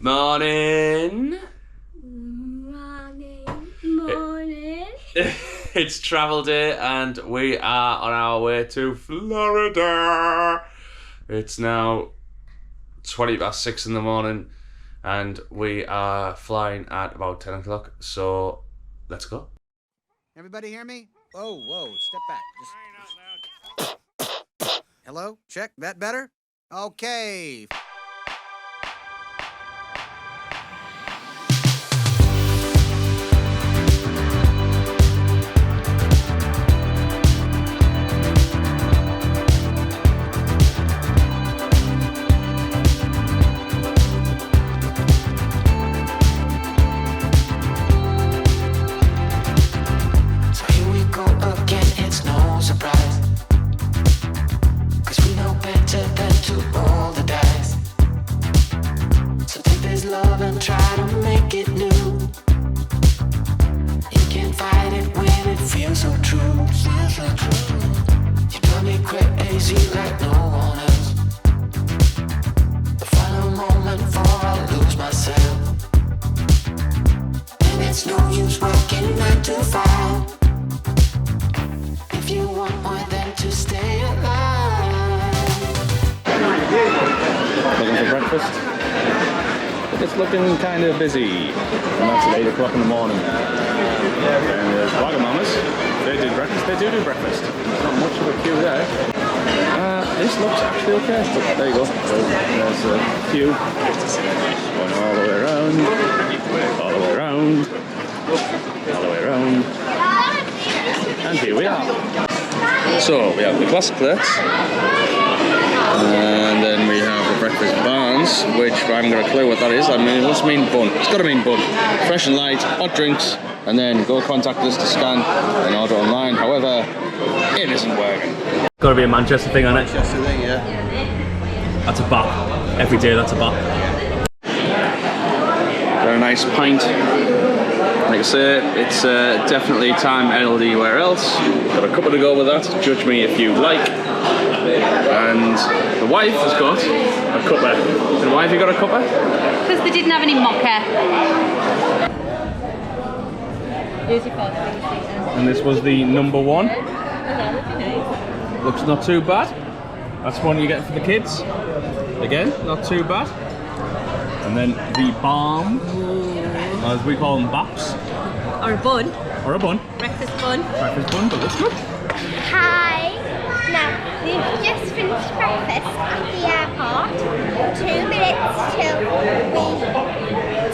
Morning. Morning. It's travel day and we are on our way to Florida. It's now 6:20 in the morning and we are flying at about 10 o'clock. So let's go. Everybody hear me? Whoa, step back. Hello? Check, that better? Okay. It's looking kind of busy, and that's at 8 o'clock in the morning. And there's Wagamamas. They do breakfast. They do breakfast. There's not much of a queue there. This looks actually okay. But there you go. There's a queue going all the way around, all the way around, all the way around, and here we are. So we have the classic plates. And then we have the breakfast barns, which I haven't got a clue what that is. I mean, it must mean bun. It's got to mean bun. Fresh and light, hot drinks, and then go contact us to scan and order online. However, it isn't working. Got to be a Manchester thing, on it? Manchester thing, yeah. That's a bop. Every day, that's a bop. Got a nice pint. Like I say, it's definitely time NLD anywhere else. Got a cuppa to go with that. Judge me if you like. And the wife has got a cuppa. And why have you got a cuppa? Because they didn't have any mocha. And this was the number one. Looks not too bad. That's one you get for the kids. Again, not too bad. And then the balm, as we call them, baps. Or a bun. Or a bun. Breakfast bun. Breakfast bun, but looks good. Hi. Now, we've just finished breakfast at the airport. 2 minutes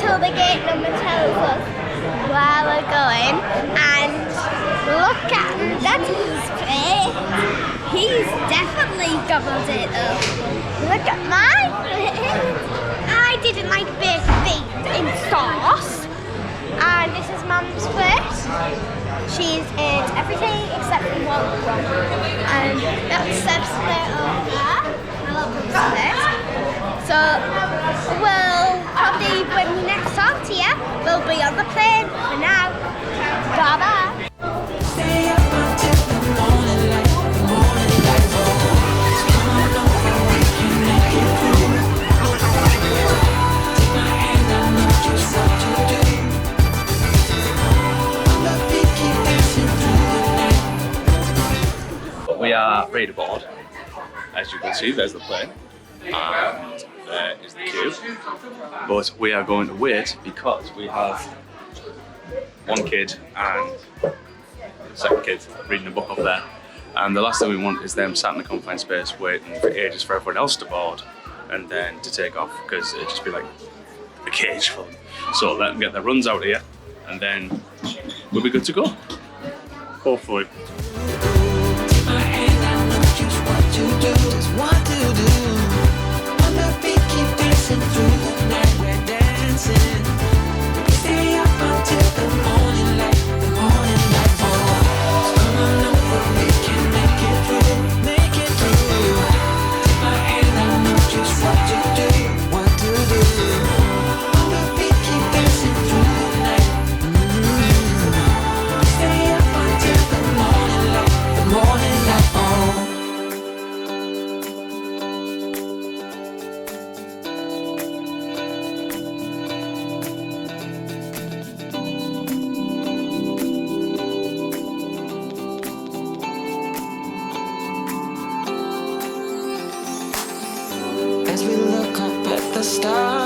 till the gate number tells us where we're going. And look at Daddy's plate. He's definitely gobbled it up. Look at my plate. I didn't like bacon beans in sauce. And this is Mum's plate. She's ate everything except for Walt. And that's Seb's plate over there. My little brother's plate. So we'll probably, when we next talk to you, we'll be on the plane. For now, bye-bye. We are ready to board. As you can see, there's the plane. And there is the queue. But we are going to wait because we have one kid and the second kid reading a book up there. And the last thing we want is them sat in the confined space waiting for ages for everyone else to board and then to take off, because it'd just be like a cage for them. So let them get their runs out here and then we'll be good to go. Hopefully.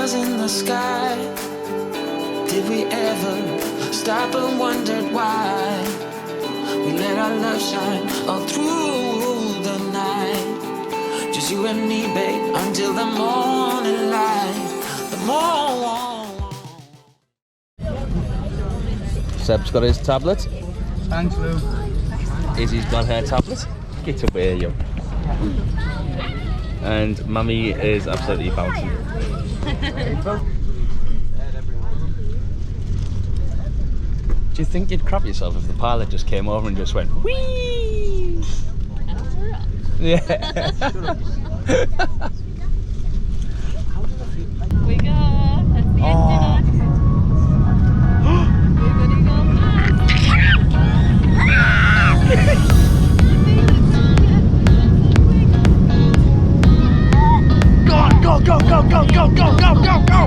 stars in the sky. Did we ever stop and wondered why we let our love shine all through the night? Just you and me, babe, until the morning light. The morning. Seb's got his tablet. Thanks, Lou. Izzy's got her tablet. Get away, you. And Mummy is absolutely bouncing. Do you think you'd crap yourself if the pilot just came over and just went whee? Yeah. We go. That's the engine on. We're gonna go Go, go, go, go, go, go, go, go, go!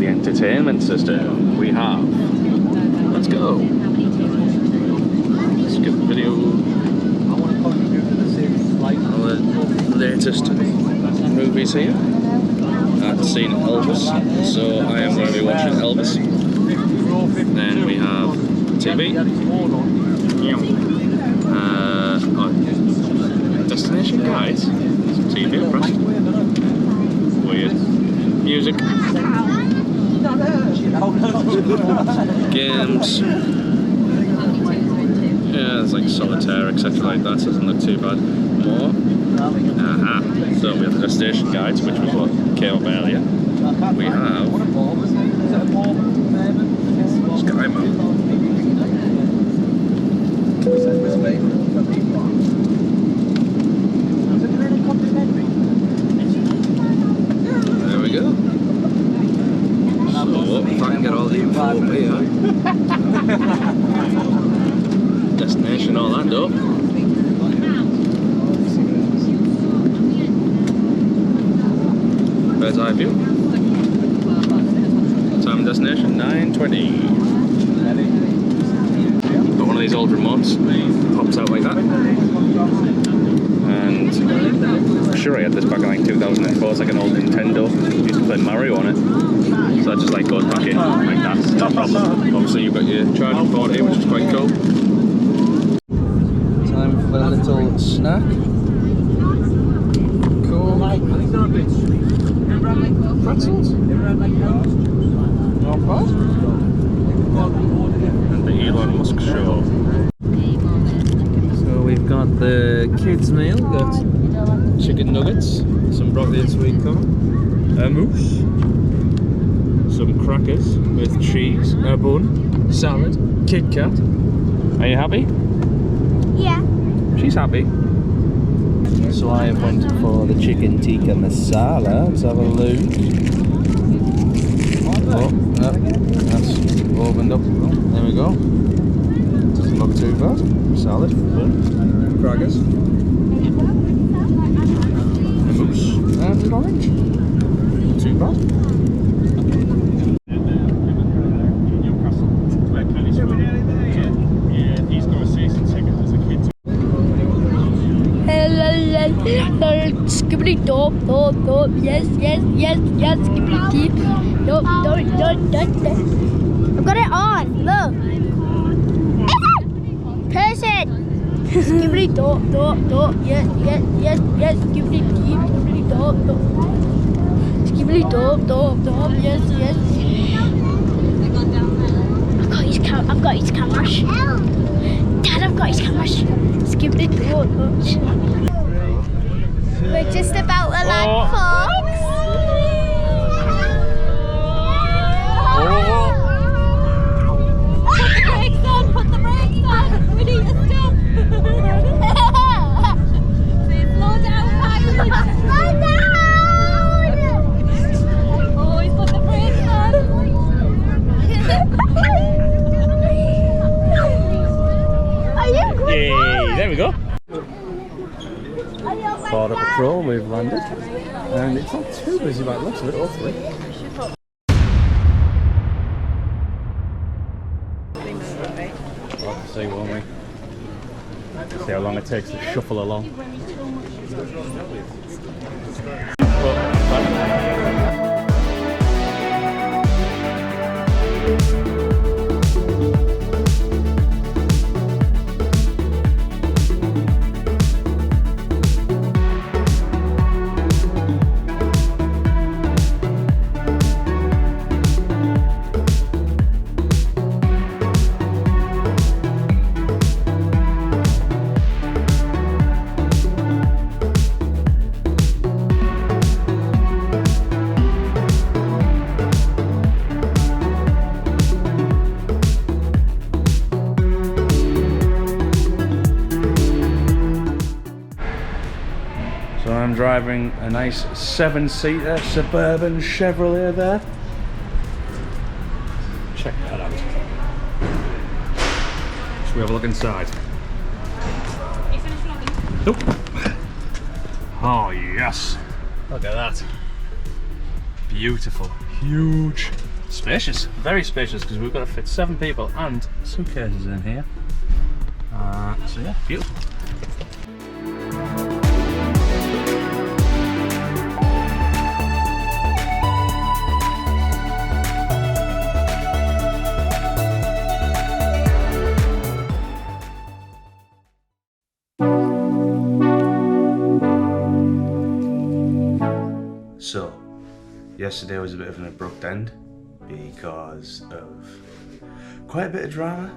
Entertainment system we have. Let's go. Skip video. All the latest movies here. I've seen Elvis, so I am going to be watching Elvis. Then we have TV. Destination Guides. TV press. Weird. Music. Games. Yeah, it's like solitaire, etc. like that, so it doesn't look too bad. More. So we have the destination guides, which was what came up earlier. We have Sky Map. There we go. So if I can get all the info up here. Destination Orlando. Bird's eye view. Time destination 9:20. Got one of these old remotes. Pops out like that. And I'm sure I had this back in like 2004. It's like an old Nintendo. Used to play Mario on it. So that just like goes back in like that. No problem. Obviously you've got your charging port here, which is quite cool. Time for a little snack. Cool. Pretzels. Not bad. And the Elon Musk show. So we've got the kids meal. We've got chicken nuggets, some broccoli and sweet corn, a mousse, some crackers with cheese, a bun, salad, Kit Kat. Are you happy? Yeah. She's happy. So I have went for the chicken tikka masala. Let's have a look. Oh, that's opened up. There we go. Doesn't look too bad. Salad, bun, crackers, a mousse, and an orange. Not too bad. Skibbity dop, dop, dop, yes, skibbity deep. Dop, dop, dop, dop, dop. I've got it on, look. Person! Skibbity dop, dop, dop, yes, skibbity deep, skibbity dop, dop. Skibbity Lovely, dub, yes. I've got his cameras. Dad, I've got his cameras. Skibbly dub. We're just about to land, folks. Put the brakes on! We need to stop! Slow down, pilot! Slow down! Oh, he's put the brakes on! Are you good? Yay, there we go. Are you on my Border side? Patrol, we've landed. And it's not too busy by the looks of it, hopefully. We'll have to see, won't we? See how long it takes to shuffle along. So I'm driving a nice 7-seater suburban Chevrolet there. Check that out. Should we have a look inside? Nope. Oh yes. Look at that. Beautiful. Huge. Spacious. Very spacious because we've got to fit 7 people and suitcases in here. So yeah, beautiful. So, yesterday was a bit of an abrupt end because of quite a bit of drama.